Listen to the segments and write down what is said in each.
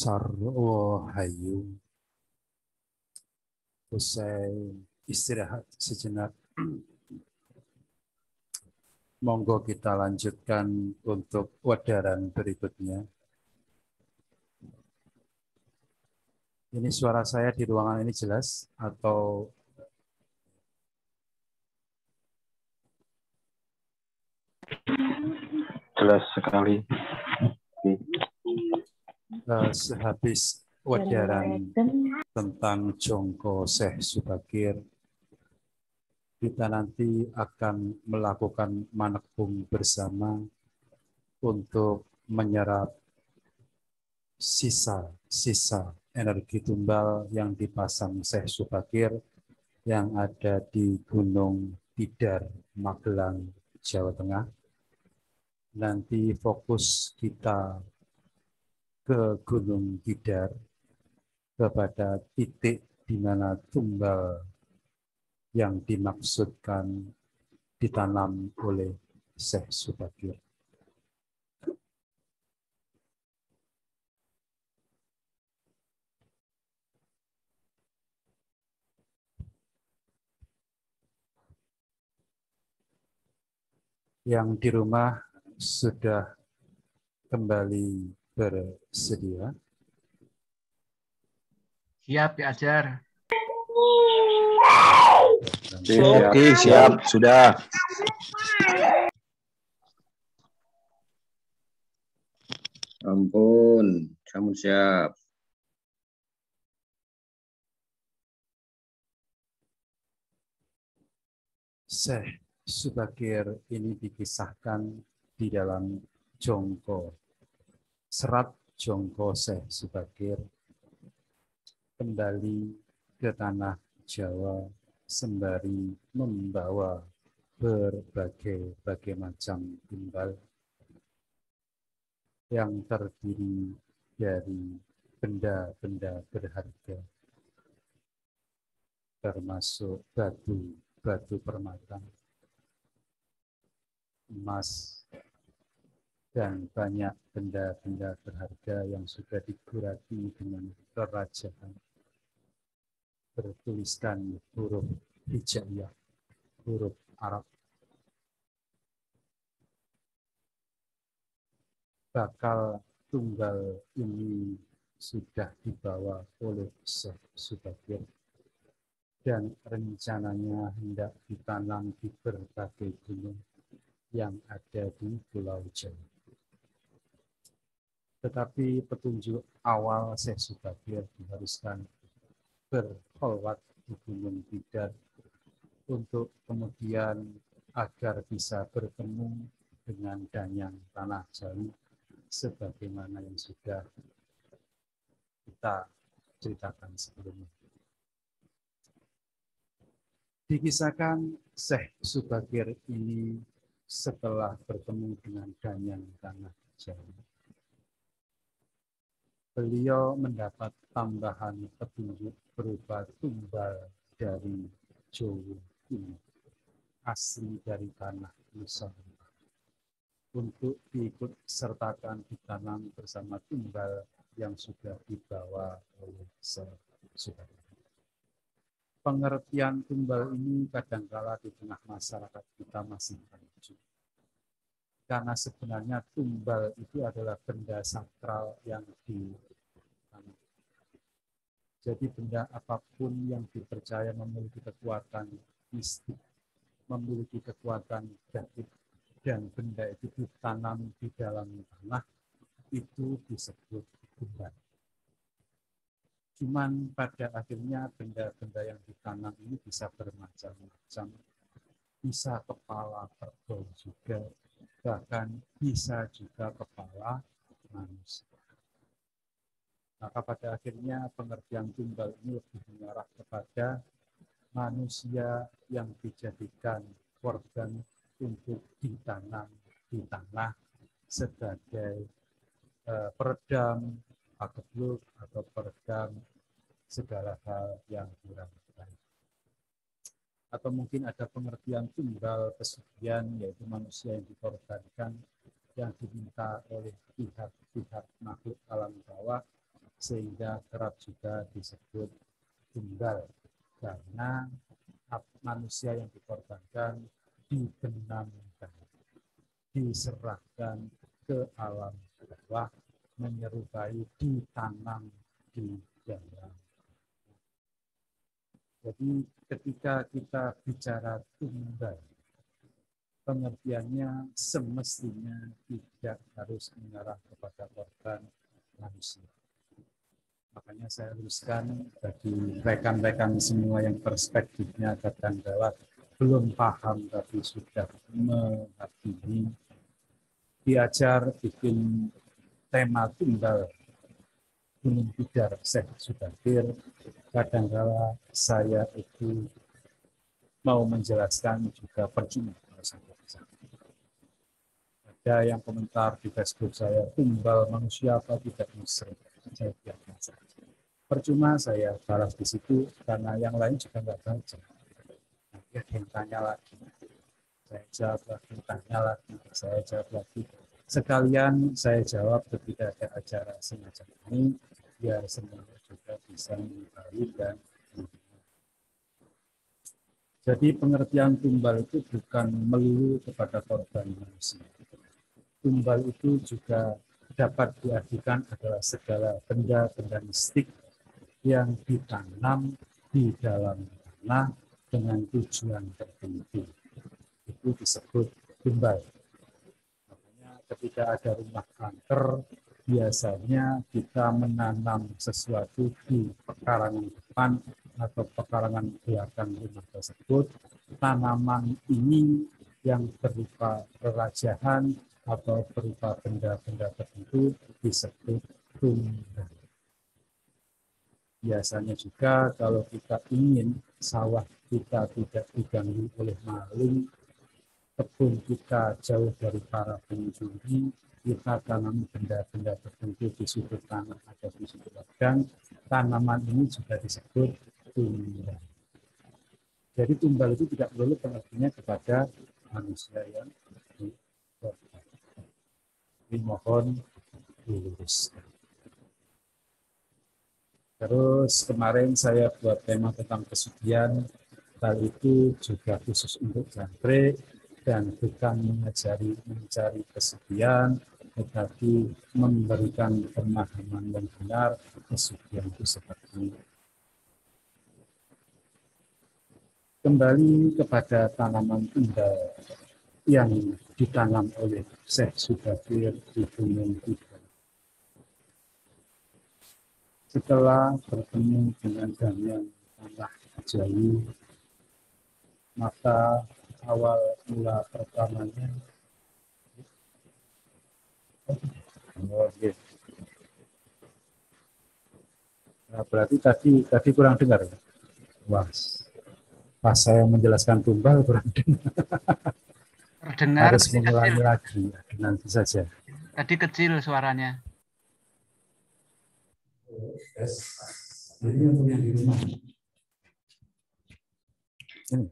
Sarwo Hayu. Usai istirahat sejenak, monggo kita lanjutkan untuk wadaran berikutnya. Ini suara saya di ruangan ini jelas atau jelas sekali. Sehabis wadaran tentang Jongko Syekh Subakir, kita nanti akan melakukan manekung bersama untuk menyerap sisa energi tumbal yang dipasang Syekh Subakir yang ada di Gunung Tidar, Magelang, Jawa Tengah. Nanti fokus kita ke Gunung Tidar, kepada titik di mana tumbal yang dimaksudkan ditanam oleh Syekh Subakir. Yang di rumah sudah kembali bersedia? Siap, Pak Ajar. Oke, siap, sudah. Ampun, kamu siap. Syekh Subakir ini dikisahkan di dalam Jongko. Serat Jongko Syekh Subakir kembali ke tanah Jawa sembari membawa berbagai macam timbal yang terdiri dari benda-benda berharga, termasuk batu permata, emas, dan banyak benda-benda berharga yang sudah digurati dengan kerajaan, bertuliskan huruf hijaiyah, huruf Arab. Bakal tunggal ini sudah dibawa oleh Syekh Subakir dan rencananya hendak ditanam di berbagai gunung yang ada di Pulau Jawa. Tetapi petunjuk awal Syekh Subakir diharuskan berkholwat di Gunung Tidar untuk kemudian agar bisa bertemu dengan danyang tanah Jawi sebagaimana yang sudah kita ceritakan sebelumnya. Dikisahkan Syekh Subakir ini setelah bertemu dengan danyang tanah Jawi, beliau mendapat tambahan petunjuk berupa tumbal dari Jawa ini, asli dari tanah Nusantara, untuk diikut sertakan ditanam bersama tumbal yang sudah dibawa oleh Syekh Subakir. Pengertian tumbal ini kadangkala di tengah masyarakat kita masih rancu. Karena sebenarnya tumbal itu adalah benda sakral yang ditanam. Jadi benda apapun yang dipercaya memiliki kekuatan mistik, memiliki kekuatan gaib, dan benda itu ditanam di dalam tanah, itu disebut tumbal. Cuman pada akhirnya benda-benda yang ditanam ini bisa bermacam-macam, bisa kepala kerbau juga, bahkan bisa juga kepala manusia. Maka pada akhirnya pengertian tumbal ini lebih mengarah kepada manusia yang dijadikan korban untuk ditanam di tanah sebagai peredam agebluk atau peredam segala hal yang kurang baik. Atau mungkin ada pengertian tumbal pesugihan, yaitu manusia yang dikorbankan, yang diminta oleh pihak-pihak makhluk alam bawah sehingga kerap juga disebut tunggal karena manusia yang dikorbankan dibenamkan, diserahkan ke alam bawah, menyerupai ditanam di dalam. Jadi ketika kita bicara tunggal, pengertiannya semestinya tidak harus mengarah kepada korban manusia. Makanya saya luruskan bagi rekan-rekan semua yang perspektifnya kadang-kala belum paham tapi sudah menghakimi, diajar bikin tema tunggal Gunung Tidar Syekh Sudakir. Kadang-kala saya itu mau menjelaskan juga percuma. Ada yang komentar di Facebook saya, tumbal manusia apa tidak musrik. Saya biarkan saja. Percuma saya balas di situ karena yang lain juga nggak baca. Nanti ada yang tanya lagi. Saya jawab lagi, tanya lagi, saya jawab lagi. Sekalian saya jawab ketika ada acara semacam ini, biar semuanya juga bisa mengetahui dan jadi pengertian tumbal itu bukan melulu kepada korban manusia. Tumbal itu juga dapat diartikan adalah segala benda-benda mistik yang ditanam di dalam tanah dengan tujuan tertentu. Itu disebut tumbal. Makanya ketika ada rumah angker, biasanya kita menanam sesuatu di pekarangan depan atau pekarangan belakang rumah tersebut. Tanaman ini yang berupa rerajahan atau berupa benda-benda tertentu disebut tumbal. Biasanya juga kalau kita ingin sawah kita tidak diganggu oleh maling, kebun kita jauh dari para pencuri, kita tanam benda-benda tertentu di sudut tanah atau di sudut ladang, tanaman ini juga disebut tumbal. Jadi tumbal itu tidak perlu pengertiannya kepada manusia yang dikorban. Mohon diluruskan. Terus kemarin saya buat tema tentang kesucian, hal itu juga khusus untuk santri dan bukan mencari kesucian, tetapi memberikan pemahaman yang benar kesucian itu seperti ini. Kembali kepada tanaman tunggal yang ditanam oleh Syekh Sudakir di Gunung Tidar. Setelah bertemu dengan Damian tanah Jawi, maka awal mula pertamanya nah, berarti tadi kurang dengar. Wah, pas saya menjelaskan tumbal kurang dengar. Terdengar harus mengulangi lagi nanti saja. Tadi kecil suaranya. Jadi untuk yang di rumah. Ini.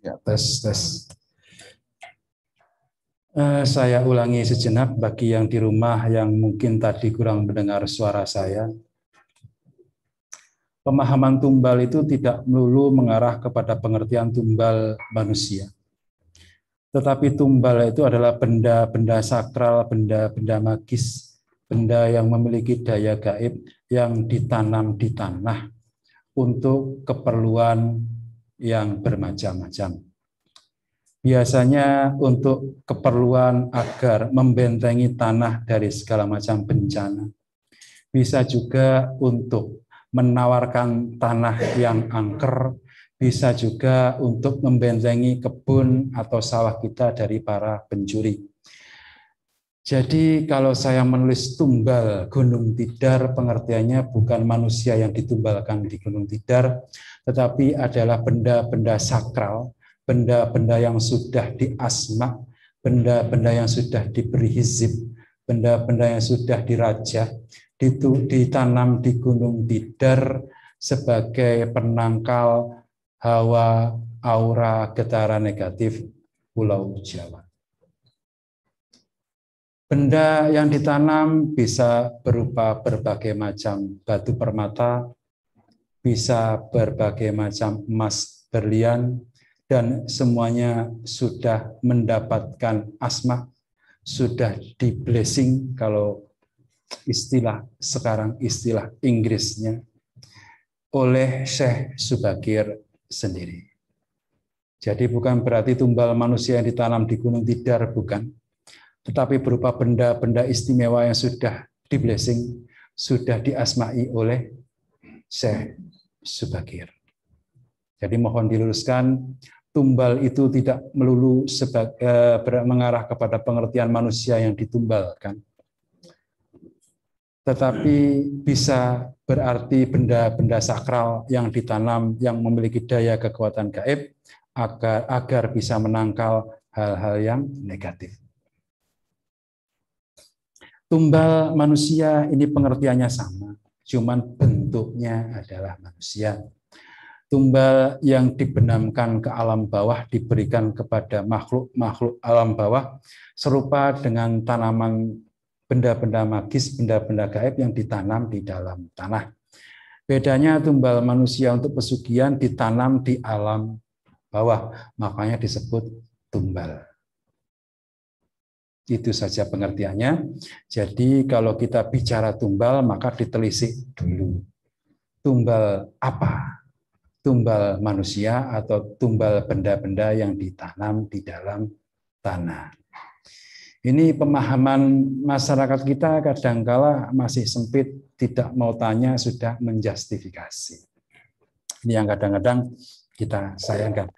Ya, tes. Saya ulangi sejenak bagi yang di rumah yang mungkin tadi kurang mendengar suara saya. Pemahaman tumbal itu tidak melulu mengarah kepada pengertian tumbal manusia. Tetapi tumbal itu adalah benda-benda sakral, benda-benda magis, benda yang memiliki daya gaib yang ditanam di tanah untuk keperluan yang bermacam-macam. Biasanya untuk keperluan agar membentengi tanah dari segala macam bencana. Bisa juga untuk menawarkan tanah yang angker, bisa juga untuk membentengi kebun atau sawah kita dari para pencuri. Jadi kalau saya menulis tumbal Gunung Tidar, pengertiannya bukan manusia yang ditumbalkan di Gunung Tidar, tetapi adalah benda-benda sakral, benda-benda yang sudah diasma, benda-benda yang sudah diberi hizib, benda-benda yang sudah dirajah, ditanam di Gunung Tidar sebagai penangkal hawa aura getaran negatif Pulau Jawa. Benda yang ditanam bisa berupa berbagai macam batu permata, bisa berbagai macam emas berlian, dan semuanya sudah mendapatkan asma, sudah di blessing kalau istilah sekarang, istilah Inggrisnya, oleh Syekh Subagir sendiri. Jadi bukan berarti tumbal manusia yang ditanam di Gunung Tidar, bukan. Tetapi berupa benda-benda istimewa yang sudah di blessing, sudah diasmai oleh Syekh Subagir. Jadi mohon diluruskan, tumbal itu tidak melulu mengarah kepada pengertian manusia yang ditumbalkan, tetapi bisa berarti benda-benda sakral yang ditanam yang memiliki daya kekuatan gaib agar bisa menangkal hal-hal yang negatif. Tumbal manusia ini pengertiannya sama, cuman bentuknya adalah manusia. Tumbal yang dibenamkan ke alam bawah diberikan kepada makhluk-makhluk alam bawah serupa dengan tanaman benda-benda magis, benda-benda gaib yang ditanam di dalam tanah. Bedanya tumbal manusia untuk pesugihan ditanam di alam bawah, makanya disebut tumbal. Itu saja pengertiannya. Jadi kalau kita bicara tumbal, maka ditelisik dulu. Tumbal apa? Tumbal manusia atau tumbal benda-benda yang ditanam di dalam tanah. Ini pemahaman masyarakat kita kadangkala masih sempit, tidak mau tanya sudah menjustifikasi. Ini yang kadang-kadang kita sayangkan.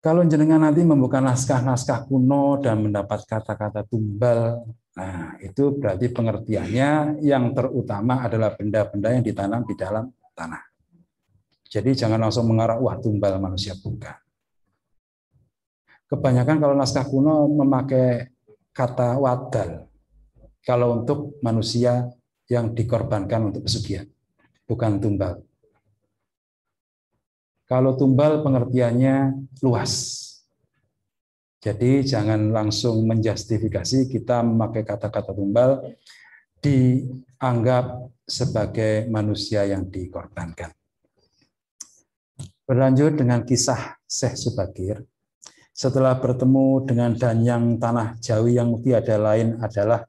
Kalau jenengan nanti membuka naskah-naskah kuno dan mendapat kata-kata tumbal, nah itu berarti pengertiannya yang terutama adalah benda-benda yang ditanam di dalam tanah. Jadi jangan langsung mengarah, wah tumbal manusia, bukan. Kebanyakan kalau naskah kuno memakai kata wadal, kalau untuk manusia yang dikorbankan untuk pesugihan, bukan tumbal. Kalau tumbal pengertiannya luas. Jadi jangan langsung menjustifikasi kita memakai kata-kata tumbal dianggap sebagai manusia yang dikorbankan. Berlanjut dengan kisah Syekh Subagir. Setelah bertemu dengan danyang tanah Jawi yang tiada lain adalah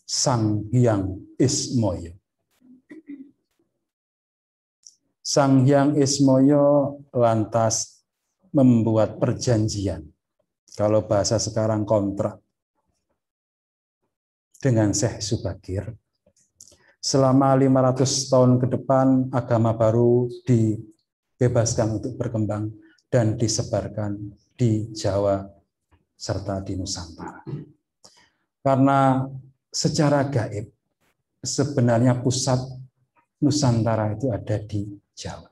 Sang Hyang Ismoyo. Sang Hyang Ismoyo lantas membuat perjanjian, kalau bahasa sekarang kontrak, dengan Syekh Subagir. Selama 500 tahun ke depan agama baru dibebaskan untuk berkembang dan disebarkan di Jawa serta di Nusantara. Karena secara gaib sebenarnya pusat Nusantara itu ada di Jawa.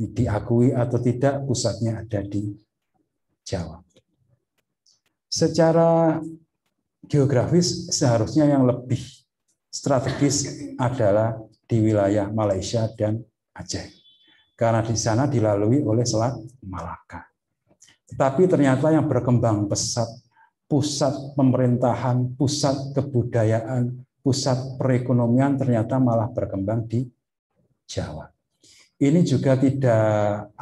Diakui atau tidak, pusatnya ada di Jawa. Secara geografis seharusnya yang lebih strategis adalah di wilayah Malaysia dan Aceh. Karena di sana dilalui oleh Selat Malaka. Tetapi ternyata yang berkembang pesat, pusat pemerintahan, pusat kebudayaan, pusat perekonomian ternyata malah berkembang di Jawa. Ini juga tidak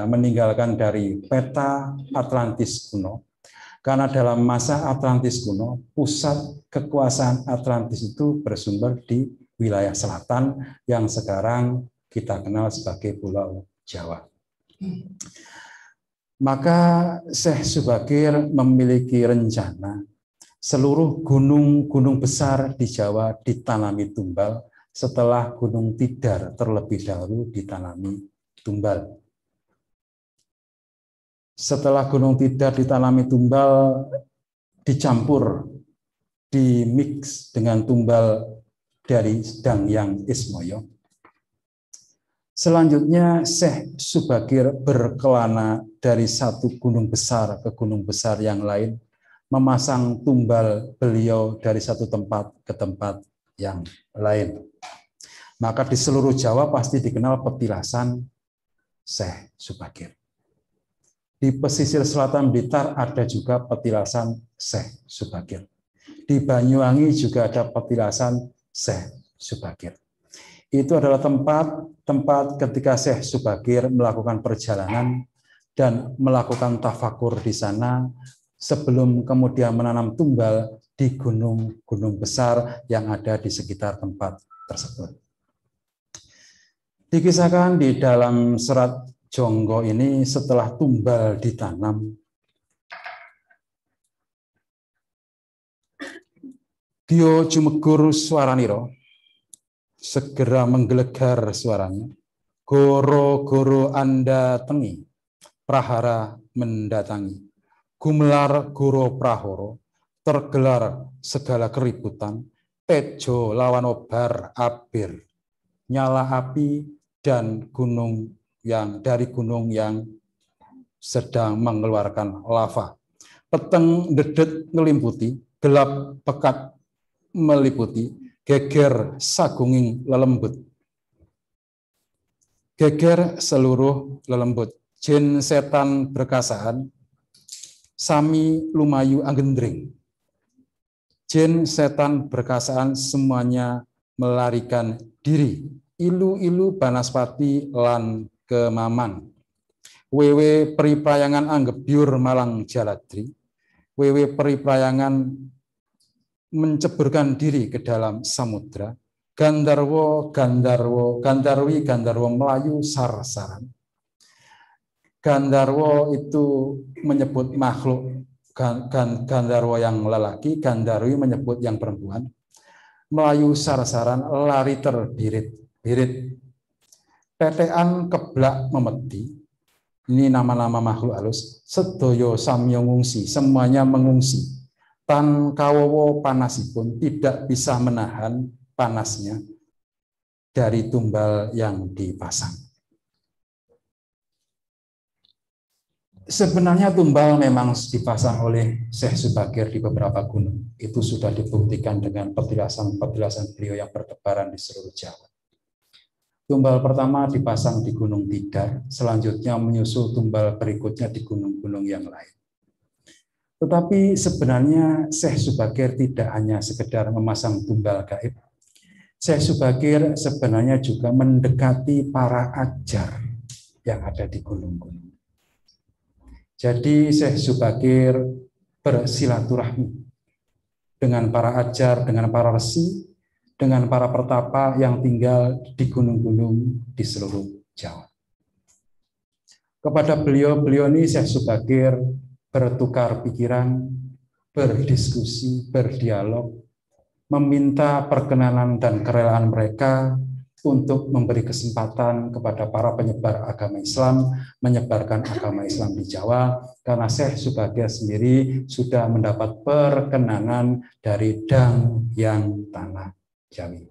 meninggalkan dari peta Atlantis kuno. Karena dalam masa Atlantis kuno, pusat kekuasaan Atlantis itu bersumber di wilayah selatan yang sekarang kita kenal sebagai Pulau Jawa. Maka Syekh Subagir memiliki rencana seluruh gunung-gunung besar di Jawa ditanami tumbal, setelah Gunung Tidar terlebih dahulu ditanami tumbal. Setelah Gunung Tidar ditanami tumbal, dicampur, dimix dengan tumbal dari Dangyang Ismoyo. Selanjutnya Syekh Subagir berkelana dari satu gunung besar ke gunung besar yang lain, memasang tumbal beliau dari satu tempat ke tempat yang lain. Maka di seluruh Jawa pasti dikenal petilasan Syekh Subagir. Di pesisir selatan Blitar ada juga petilasan Syekh Subagir. Di Banyuwangi juga ada petilasan Syekh Subagir. Itu adalah tempat ketika Syekh Subagir melakukan perjalanan dan melakukan tafakur di sana sebelum kemudian menanam tumbal di gunung-gunung besar yang ada di sekitar tempat tersebut. Dikisahkan di dalam serat Jonggo ini setelah tumbal ditanam, Gio Jumegur Swaraniro segera menggelegar suaranya. Goro-goro Anda tengi, prahara mendatangi. Gumelar goro prahoro, tergelar segala keributan. Tejo lawan obar abir, nyala api dan dari gunung yang sedang mengeluarkan lava. Peteng dedet ngelimputi, gelap pekat meliputi, geger sagunging lelembut. Geger seluruh lelembut, jin setan berkasaan, sami lumayu anggendring. Jin setan berkasaan semuanya melarikan diri. Ilu-ilu Banaspati lan Kemaman. Wewe periprayangan anggebyur malang jaladri. Wewe periprayangan menceburkan diri ke dalam samudra. Gandarwo, Gandarwi, Gandarwo Melayu sar-saran. Gandarwo itu menyebut makhluk Gandarwo yang lelaki, Gandarwi menyebut yang perempuan. Melayu sar-saran, lari terbirit-birit. Tetean keblak memeti. Ini nama-nama makhluk halus. Sedoyo samyo ngungsi, semuanya mengungsi. Tan kawowo panasipun, tidak bisa menahan panasnya dari tumbal yang dipasang. Sebenarnya tumbal memang dipasang oleh Syekh Subagir di beberapa gunung. Itu sudah dibuktikan dengan petilasan-petilasan beliau yang bertebaran di seluruh Jawa. Tumbal pertama dipasang di Gunung Tidar, selanjutnya menyusul tumbal berikutnya di gunung-gunung yang lain. Tetapi sebenarnya Syekh Subagir tidak hanya sekedar memasang tumbal gaib. Syekh Subagir sebenarnya juga mendekati para ajar yang ada di gunung-gunung. Jadi Syekh Subagir bersilaturahmi dengan para ajar, dengan para resi, dengan para pertapa yang tinggal di gunung-gunung di seluruh Jawa. Kepada beliau ini Syekh Subagir bertukar pikiran, berdiskusi, berdialog, meminta perkenanan dan kerelaan mereka untuk memberi kesempatan kepada para penyebar agama Islam, menyebarkan agama Islam di Jawa, karena Syekh Subagir sendiri sudah mendapat perkenanan dari Dang yang Tanah Jawi.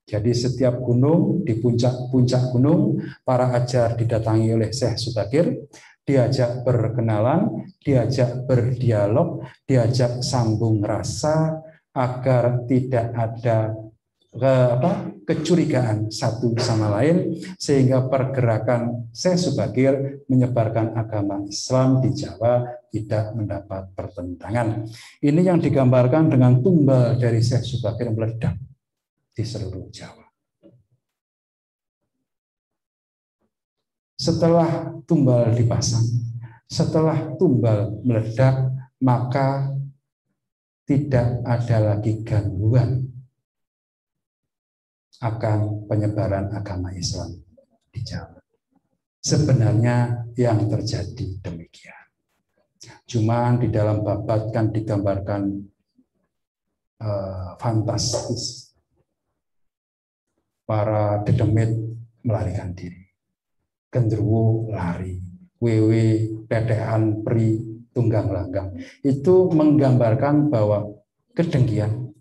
Jadi setiap gunung, di puncak gunung, para ajar didatangi oleh Syekh Subagir, diajak berkenalan, diajak berdialog, diajak sambung rasa, agar tidak ada kecurigaan satu sama lain, sehingga pergerakan Syekh Subagir menyebarkan agama Islam di Jawa tidak mendapat pertentangan. Ini yang digambarkan dengan tumbal dari Syekh Subagir meledak di seluruh Jawa. Setelah tumbal dipasang, setelah tumbal meledak, maka tidak ada lagi gangguan akan penyebaran agama Islam di Jawa. Sebenarnya yang terjadi demikian. Cuman di dalam babat kan digambarkan fantastis. Para dedemit melarikan diri. Gendruwo lari. Wewe petean pri tunggang langgang. Itu menggambarkan bahwa kedengkian,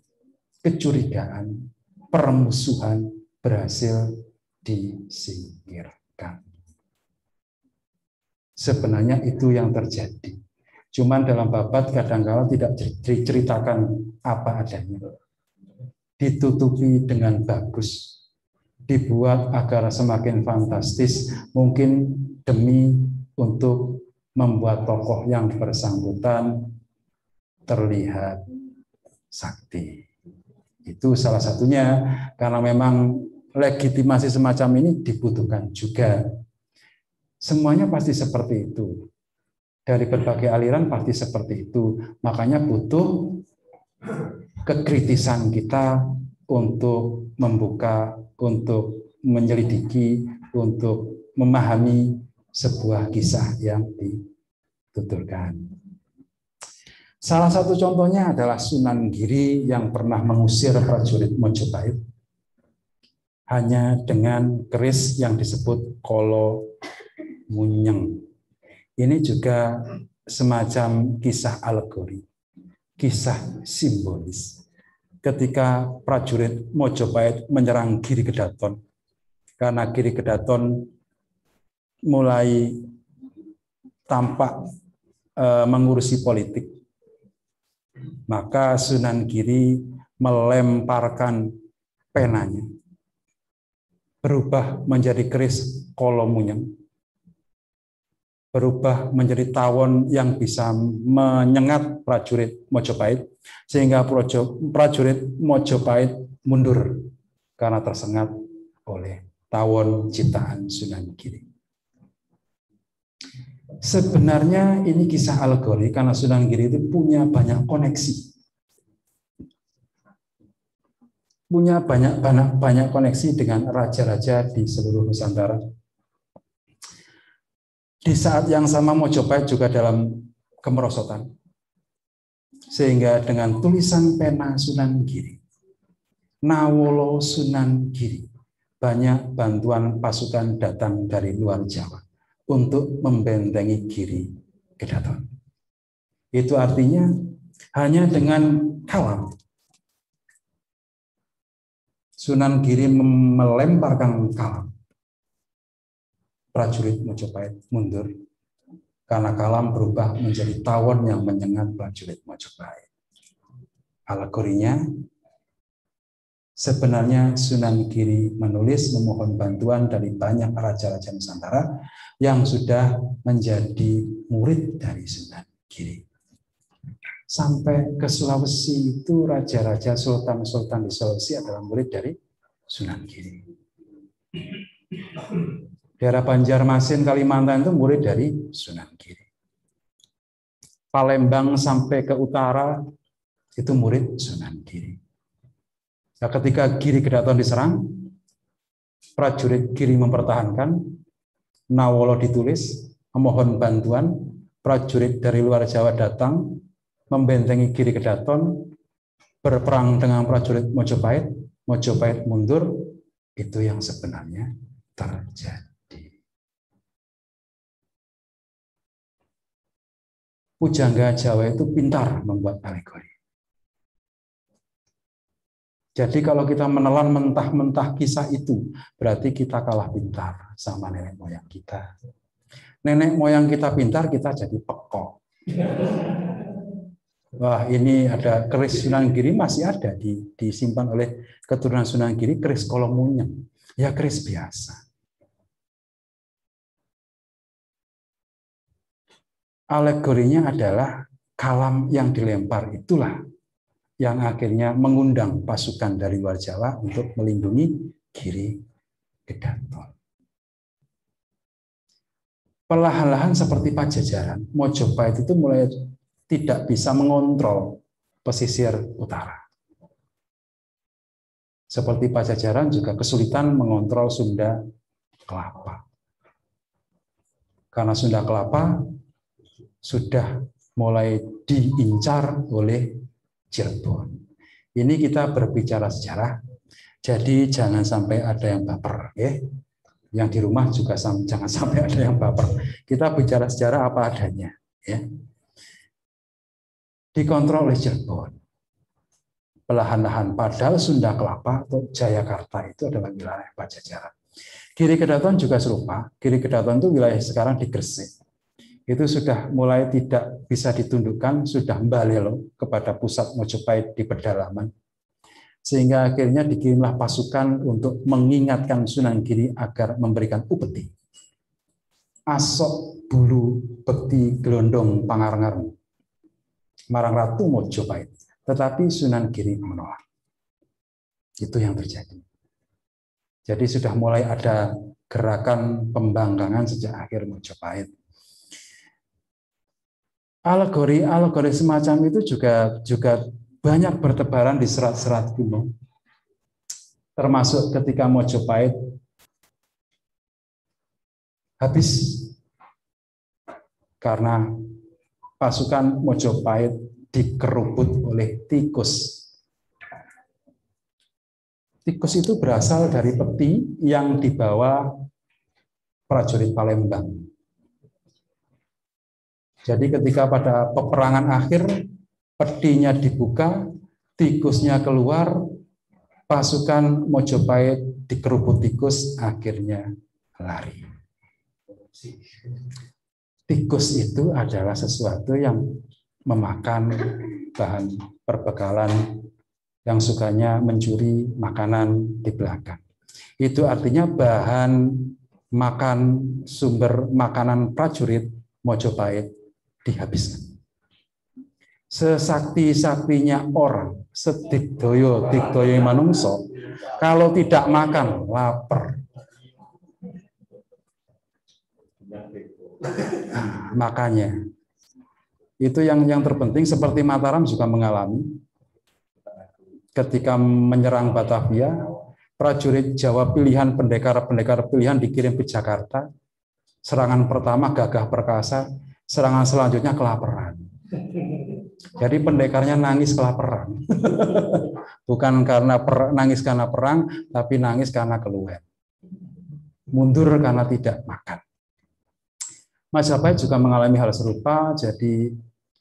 kecurigaan, permusuhan berhasil disingkirkan. Sebenarnya itu yang terjadi. Cuman dalam babat kadang-kala tidak diceritakan apa adanya. ditutupi dengan bagus, dibuat agar semakin fantastis, mungkin demi untuk membuat tokoh yang bersangkutan terlihat sakti. Itu salah satunya, karena memang legitimasi semacam ini dibutuhkan juga. Semuanya pasti seperti itu. Dari berbagai aliran pasti seperti itu. Makanya butuh kekritisan kita untuk membuka, untuk menyelidiki, untuk memahami sebuah kisah yang dituturkan. Salah satu contohnya adalah Sunan Giri yang pernah mengusir prajurit Mojopahit hanya dengan keris yang disebut kolo munyeng. Ini juga semacam kisah alegori, kisah simbolis. Ketika prajurit Mojopahit menyerang Giri Kedaton, karena Giri Kedaton mulai tampak mengurusi politik, maka Sunan Giri melemparkan penanya, berubah menjadi keris kolomunyeng, berubah menjadi tawon yang bisa menyengat prajurit Mojopahit, sehingga prajurit Mojopahit mundur karena tersengat oleh tawon ciptaan Sunan Giri. Sebenarnya ini kisah alegori karena Sunan Giri itu punya banyak koneksi. Punya banyak koneksi dengan raja-raja di seluruh Nusantara. Di saat yang sama Mojopahit juga dalam kemerosotan. Sehingga dengan tulisan pena Sunan Giri, Nawolo Sunan Giri, banyak bantuan pasukan datang dari luar Jawa untuk membentengi Giri Kedaton. Itu artinya hanya dengan kalam Sunan Giri melemparkan kalam, prajurit Mojopahit mundur karena kalam berubah menjadi tawon yang menyengat prajurit Mojopahit. Alegorinya, sebenarnya Sunan Giri menulis memohon bantuan dari banyak raja-raja Nusantara yang sudah menjadi murid dari Sunan Giri. Sampai ke Sulawesi itu raja-raja, sultan-sultan di Sulawesi adalah murid dari Sunan Giri. Daerah Banjarmasin, Kalimantan itu murid dari Sunan Giri. Palembang sampai ke utara itu murid Sunan Giri. Nah, ketika Giri Kedaton diserang, prajurit Giri mempertahankan, Nawolo ditulis, memohon bantuan, prajurit dari luar Jawa datang, membentengi Giri Kedaton, berperang dengan prajurit Mojopahit, Mojopahit mundur, itu yang sebenarnya terjadi. Pujangga Jawa itu pintar membuat alegori. Jadi kalau kita menelan mentah-mentah kisah itu, berarti kita kalah pintar sama nenek moyang kita. Nenek moyang kita pintar, kita jadi pekok. Wah, ini ada keris Sunan Giri, masih ada disimpan oleh keturunan Sunan Giri, keris kolomunyeng. Ya keris biasa. Alegorinya adalah kalam yang dilempar, itulah yang akhirnya mengundang pasukan dari luar Jawa untuk melindungi Giri Kedaton. Perlahan-lahan seperti Pajajaran, Mojopahit itu mulai tidak bisa mengontrol pesisir utara. Seperti Pajajaran juga kesulitan mengontrol Sunda Kelapa. Karena Sunda Kelapa sudah mulai diincar oleh Cirebon. Ini kita berbicara sejarah, jadi jangan sampai ada yang baper. Yang di rumah juga jangan sampai ada yang baper. Kita bicara sejarah apa adanya. Dikontrol oleh Cirebon. Perlahan-lahan, padahal Sunda Kelapa atau Jayakarta itu adalah wilayah Pajajaran. Giri Kedaton juga serupa. Giri Kedaton itu wilayah sekarang di Gresik. Itu sudah mulai tidak bisa ditundukkan, sudah mbalelo kepada pusat Mojopahit di pedalaman. Sehingga akhirnya dikirimlah pasukan untuk mengingatkan Sunan Giri agar memberikan upeti. Asok bulu bekti gelondong pangarengarmu, marang Ratu Mojopahit. Tetapi Sunan Giri menolak. Itu yang terjadi. Jadi sudah mulai ada gerakan pembangkangan sejak akhir Mojopahit. Alegori semacam itu juga banyak bertebaran di serat-serat kuno, termasuk ketika Mojopahit habis karena pasukan Mojopahit dikerubut oleh tikus. Tikus itu berasal dari peti yang dibawa prajurit Palembang. Jadi ketika pada peperangan akhir, petinya dibuka, tikusnya keluar, pasukan Mojopahit dikerubut tikus, akhirnya lari. Tikus itu adalah sesuatu yang memakan bahan perbekalan, yang sukanya mencuri makanan di belakang. Itu artinya bahan makan, sumber makanan prajurit Mojopahit dihabiskan. Sesakti-saktinya orang, sedigdoyo manungso, kalau tidak makan, lapar. Nah, makanya itu yang terpenting, seperti Mataram juga mengalami ketika menyerang Batavia, prajurit Jawa pilihan, pendekar pilihan dikirim ke Jakarta. Serangan pertama gagah perkasa, serangan selanjutnya kelaparan. Jadi pendekarnya nangis kelaparan. Bukan karena nangis karena perang, tapi nangis karena keluhan. Mundur karena tidak makan. Majapahit juga mengalami hal serupa, jadi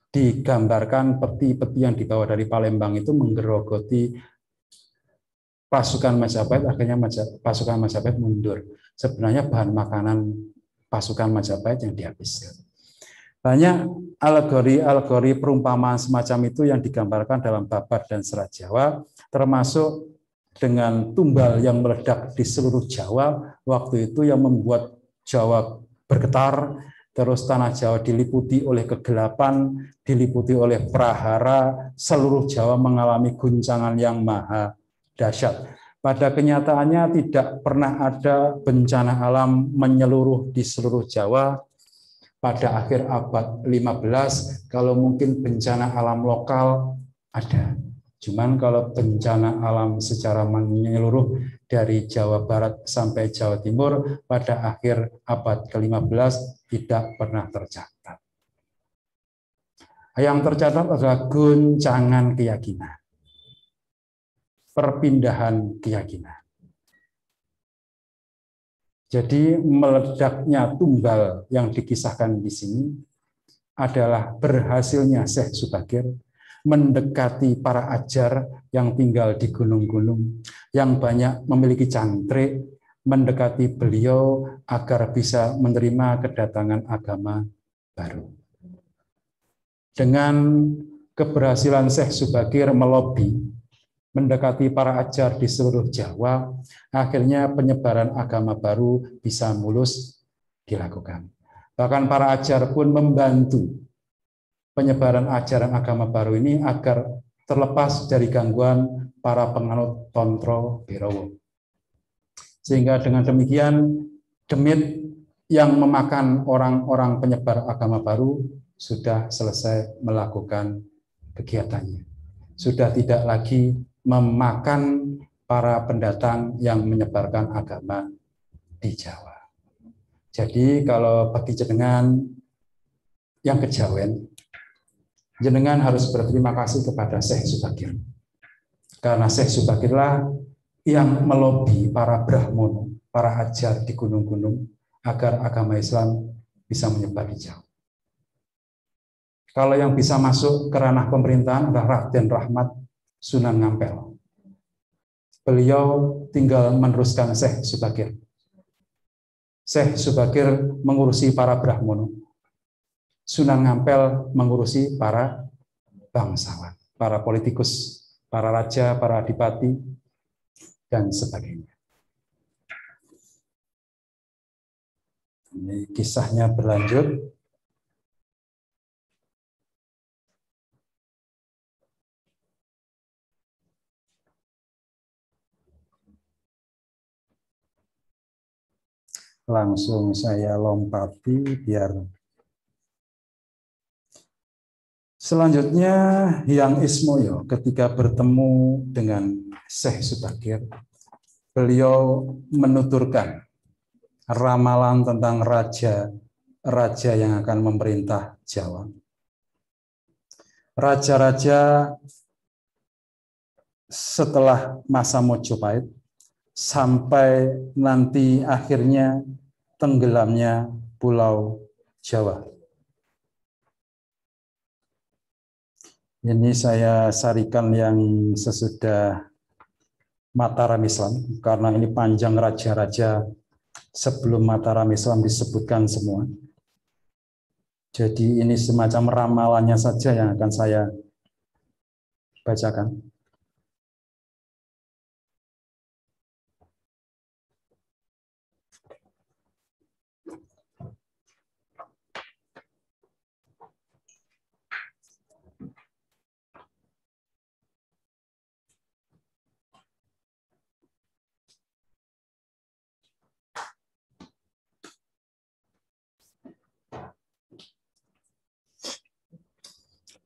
digambarkan peti-peti yang dibawa dari Palembang itu menggerogoti pasukan Majapahit, akhirnya pasukan Majapahit mundur. Sebenarnya bahan makanan pasukan Majapahit yang dihabiskan. Banyak alegori perumpamaan semacam itu yang digambarkan dalam Babat dan Serat Jawa, termasuk dengan tumbal yang meledak di seluruh Jawa waktu itu yang membuat Jawa bergetar, terus tanah Jawa diliputi oleh kegelapan, diliputi oleh prahara, seluruh Jawa mengalami guncangan yang maha dahsyat. Pada kenyataannya tidak pernah ada bencana alam menyeluruh di seluruh Jawa. Pada akhir abad 15, kalau mungkin bencana alam lokal ada. Cuman kalau bencana alam secara menyeluruh dari Jawa Barat sampai Jawa Timur pada akhir abad ke-15 tidak pernah tercatat. Yang tercatat adalah guncangan keyakinan, perpindahan keyakinan. Jadi meledaknya tumbal yang dikisahkan di sini adalah berhasilnya Syekh Subagir mendekati para ajar yang tinggal di gunung-gunung, yang banyak memiliki cangkrik, mendekati beliau agar bisa menerima kedatangan agama baru. Dengan keberhasilan Syekh Subagir melobi, mendekati para ajar di seluruh Jawa, akhirnya penyebaran agama baru bisa mulus dilakukan. Bahkan para ajar pun membantu penyebaran ajaran agama baru ini agar terlepas dari gangguan para penganut Tontro Berowo. Sehingga dengan demikian, demit yang memakan orang-orang penyebar agama baru sudah selesai melakukan kegiatannya. Sudah tidak lagi memakan para pendatang yang menyebarkan agama di Jawa. Jadi kalau bagi jenengan yang kejawen, jenengan harus berterima kasih kepada Syekh Subagir. Karena Syekh Subagirlah yang melobi para Brahmono, para ajar di gunung-gunung agar agama Islam bisa menyebar di Jawa. Kalau yang bisa masuk ke ranah pemerintahan adalah Raden Rahmat Sunan Ngampel. Beliau tinggal meneruskan Syekh Subagir. Syekh Subagir mengurusi para Brahmono. Sunan Ngampel mengurusi para bangsawan, para politikus para raja, para adipati, dan sebagainya. Ini kisahnya berlanjut. Langsung saya lompati biar selanjutnya Hyang Ismoyo ketika bertemu dengan Syekh Subagir, beliau menuturkan ramalan tentang raja yang akan memerintah Jawa. Raja-raja setelah masa Mojopahit sampai nanti akhirnya tenggelamnya Pulau Jawa. Ini saya sarikan yang sesudah Mataram Islam, karena ini panjang raja-raja sebelum Mataram Islam disebutkan semua. Jadi ini semacam ramalannya saja yang akan saya bacakan.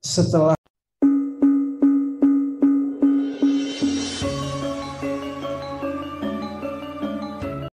Setelah